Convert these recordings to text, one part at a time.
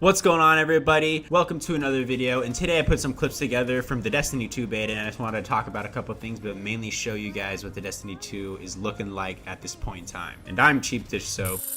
What's going on, everybody? Welcome to another video, and today I put some clips together from the Destiny 2 beta, and I just wanted to talk about a couple things, but mainly show you guys what the Destiny 2 is looking like at this point in time. And I'm CheapDishSoap.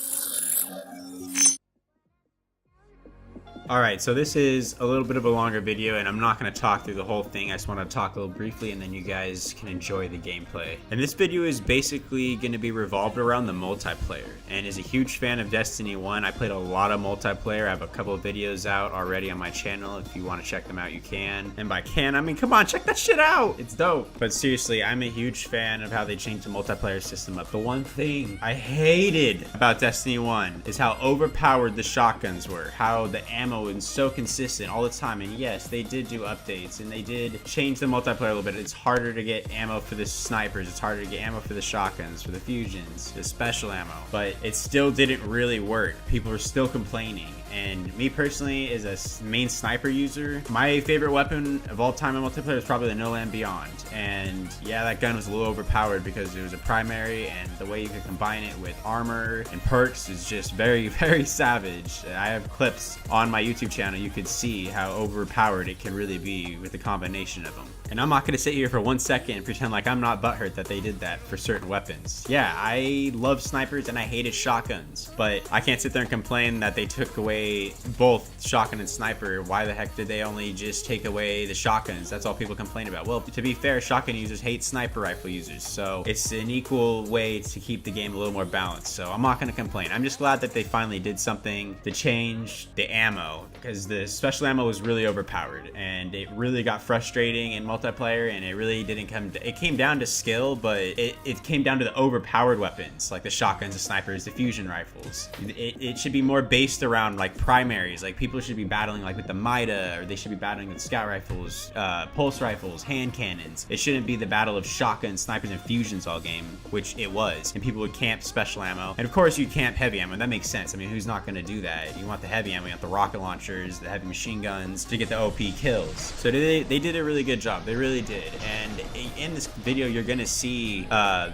Alright, so this is a little bit of a longer video, and I'm not going to talk through the whole thing. I just want to talk a little briefly, and then you guys can enjoy the gameplay. And this video is basically going to be revolved around the multiplayer. And as a huge fan of Destiny 1, I played a lot of multiplayer. I have a couple of videos out already on my channel. If you want to check them out, you can. And by can, I mean, come on, check that shit out! It's dope. But seriously, I'm a huge fan of how they changed the multiplayer system up. The one thing I hated about Destiny 1 is how overpowered the shotguns were. How the ammo and so consistent all the time. And yes, they did do updates and they did change the multiplayer a little bit. It's harder to get ammo for the snipers, it's harder to get ammo for the shotguns, for the fusions, the special ammo, but it still didn't really work. People were still complaining. And me personally, as a main sniper user, my favorite weapon of all time in multiplayer is probably the No Land Beyond. And yeah, that gun was a little overpowered because it was a primary, and the way you could combine it with armor and perks is just very, very savage. I have clips on my YouTube channel. You could see how overpowered it can really be with the combination of them. And I'm not going to sit here for 1 second and pretend like I'm not butthurt that they did that for certain weapons. Yeah, I love snipers and I hated shotguns, but I can't sit there and complain that they took away both shotgun and sniper. Why the heck did they only just take away the shotguns? That's all people complain about. Well, to be fair, shotgun users hate sniper rifle users, so it's an equal way to keep the game a little more balanced. So I'm not going to complain. I'm just glad that they finally did something to change the ammo, because the special ammo was really overpowered and it really got frustrating in multiplayer, and it really didn't it came down to skill, but it came down to the overpowered weapons like the shotguns, the snipers, the fusion rifles. It should be more based around like primaries. Like people should be battling like with the Mida, or they should be battling with scout rifles, pulse rifles, hand cannons. It shouldn't be the battle of shotguns, snipers, and fusions all game, which it was. And people would camp special ammo, and of course you camp heavy ammo. That makes sense. I mean, who's not going to do that? You want the heavy ammo, you want the rocket launchers, the heavy machine guns to get the OP kills. So they did a really good job. They really did. And in this video, you're going to see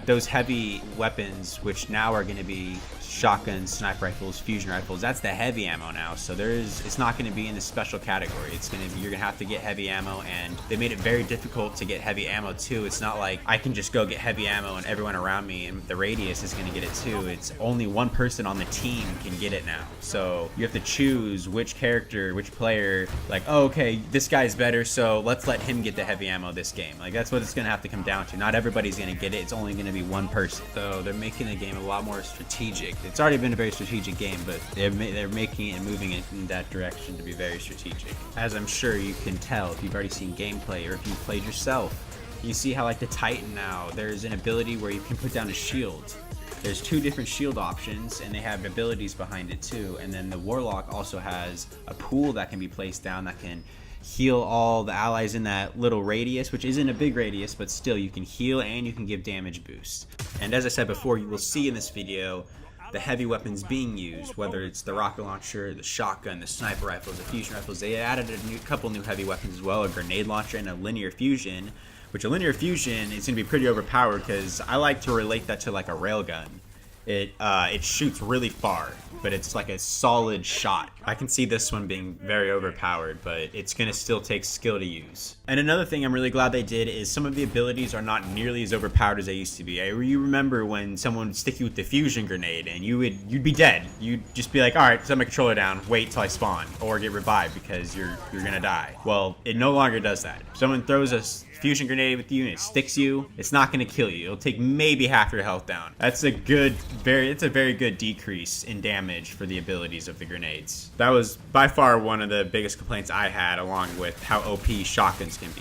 those heavy weapons, which now are going to be shotguns, sniper rifles, fusion rifles. That's the heavy ammo now. So it's not going to be in the special category. It's going to be, you're going to have to get heavy ammo, and they made it very difficult to get heavy ammo too. It's not like I can just go get heavy ammo and everyone around me and the radius is going to get it too. It's only one person on the team can get it now. So you have to choose which character, which player, like, oh, okay, this guy's better, so let's let him get the heavy ammo this game. Like, that's what it's going to have to come down to. Not everybody's going to get it. It's only going to be one person. So they're making the game a lot more strategic. It's already been a very strategic game, but they're making it and moving it in that direction to be very strategic. As I'm sure you can tell if you've already seen gameplay or if you've played yourself. You see how like the Titan now, there's an ability where you can put down a shield. There's two different shield options, and they have abilities behind it too. And then the Warlock also has a pool that can be placed down that can heal all the allies in that little radius, which isn't a big radius, but still you can heal and you can give damage boost. And as I said before, you will see in this video the heavy weapons being used, whether it's the rocket launcher, the shotgun, the sniper rifles, the fusion rifles. They added a couple new heavy weapons as well, a grenade launcher and a linear fusion, which a linear fusion is going to be pretty overpowered because I like to relate that to like a railgun. It shoots really far, but it's like a solid shot. I can see this one being very overpowered, but it's gonna still take skill to use. And another thing I'm really glad they did is some of the abilities are not nearly as overpowered as they used to be. You remember when someone would stick you with the fusion grenade and you'd be dead. You'd just be like, all right, set my controller down, wait till I spawn, or get revived because you're gonna die. Well, it no longer does that. If someone throws a fusion grenade with you and it sticks you, it's not going to kill you. It'll take maybe half your health down. That's a very good decrease in damage for the abilities of the grenades. That was by far one of the biggest complaints I had, along with how OP shotguns can be.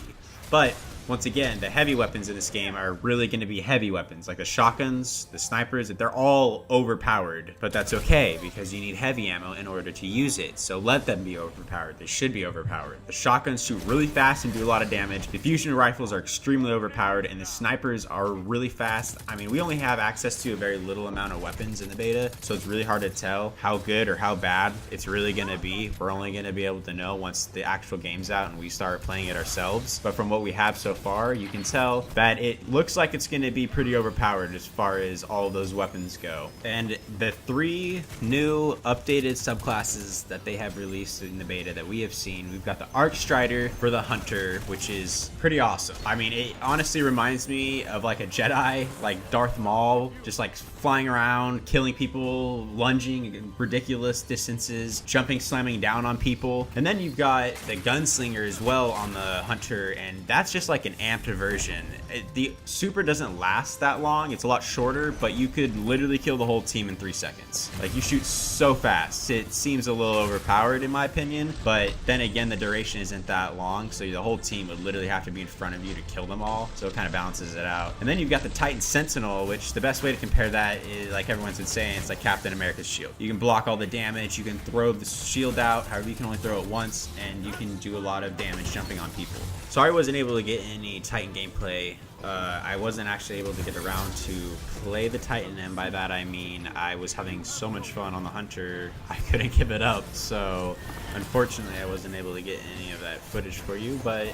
But once again, the heavy weapons in this game are really going to be heavy weapons, like the shotguns, the snipers. They're all overpowered, but that's okay because you need heavy ammo in order to use it. So let them be overpowered. They should be overpowered. The shotguns shoot really fast and do a lot of damage. The fusion rifles are extremely overpowered, and the snipers are really fast. I mean, we only have access to a very little amount of weapons in the beta, so it's really hard to tell how good or how bad it's really going to be. We're only going to be able to know once the actual game's out and we start playing it ourselves. But from what we have so far, you can tell that it looks like it's going to be pretty overpowered as far as all of those weapons go. And the 3 new updated subclasses that they have released in the beta that we have seen, we've got the Arc Strider for the Hunter, which is pretty awesome. I mean, it honestly reminds me of like a Jedi, like Darth Maul, just like flying around, killing people, lunging ridiculous distances, jumping, slamming down on people. And then you've got the Gunslinger as well on the Hunter, and that's just like an amped version. The super doesn't last that long, it's a lot shorter, but you could literally kill the whole team in 3 seconds. Like, you shoot so fast. It seems a little overpowered in my opinion, but then again, the duration isn't that long, so the whole team would literally have to be in front of you to kill them all, so it kind of balances it out. And then you've got the Titan Sentinel, which the best way to compare that is, like everyone's been saying, it's like Captain America's shield. You can block all the damage, you can throw the shield out, however you can only throw it once, and you can do a lot of damage jumping on people. Sorry I wasn't able to get any Titan gameplay. I wasn't actually able to get around to play the Titan, and by that I mean I was having so much fun on the Hunter, I couldn't give it up. So unfortunately I wasn't able to get any of that footage for you, but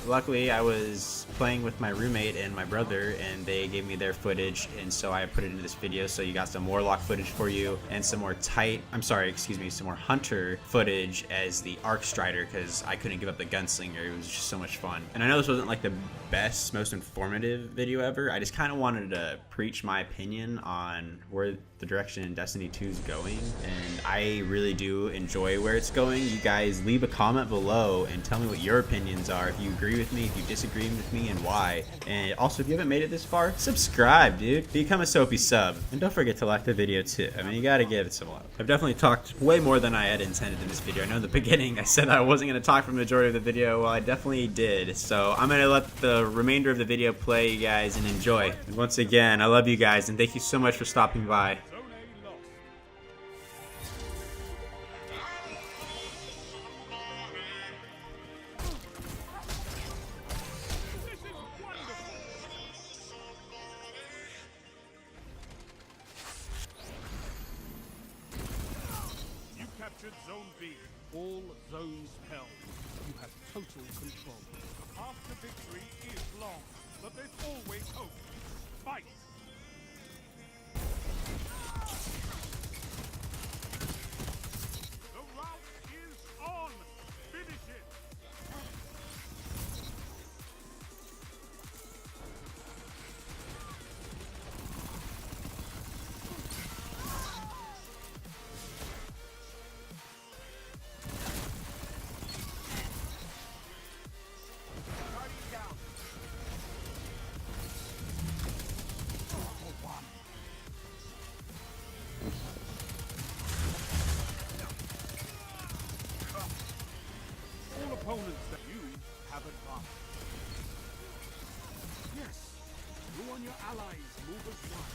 luckily I was playing with my roommate and my brother, and they gave me their footage, and so I put it into this video. So you got some Warlock footage for you, and some more some more Hunter footage as the Arc Strider, because I couldn't give up the Gunslinger. It was just so much fun. And I know this wasn't like the best, most informative video ever. I just kind of wanted to preach my opinion on where the direction Destiny 2 is going, and I really do enjoy where it's going. You guys leave a comment below and tell me what your opinions are, if you agree with me, if you disagree with me, and why. And also, if you haven't made it this far, subscribe, dude. Become a Soapy sub, and don't forget to like the video too. I mean, you gotta give it some love. I've definitely talked way more than I had intended in this video. I know in the beginning I said I wasn't going to talk for the majority of the video. Well, I definitely did. So I'm going to let the remainder of the video play, you guys, and enjoy. And once again, I love you guys, and thank you so much for stopping by. Captured Zone B. All zones held. You have total control. The path to victory is long, but there's always hope. Fight! The route is on! Finish it! Opponents that you have advanced. Yes, you and your allies move as one.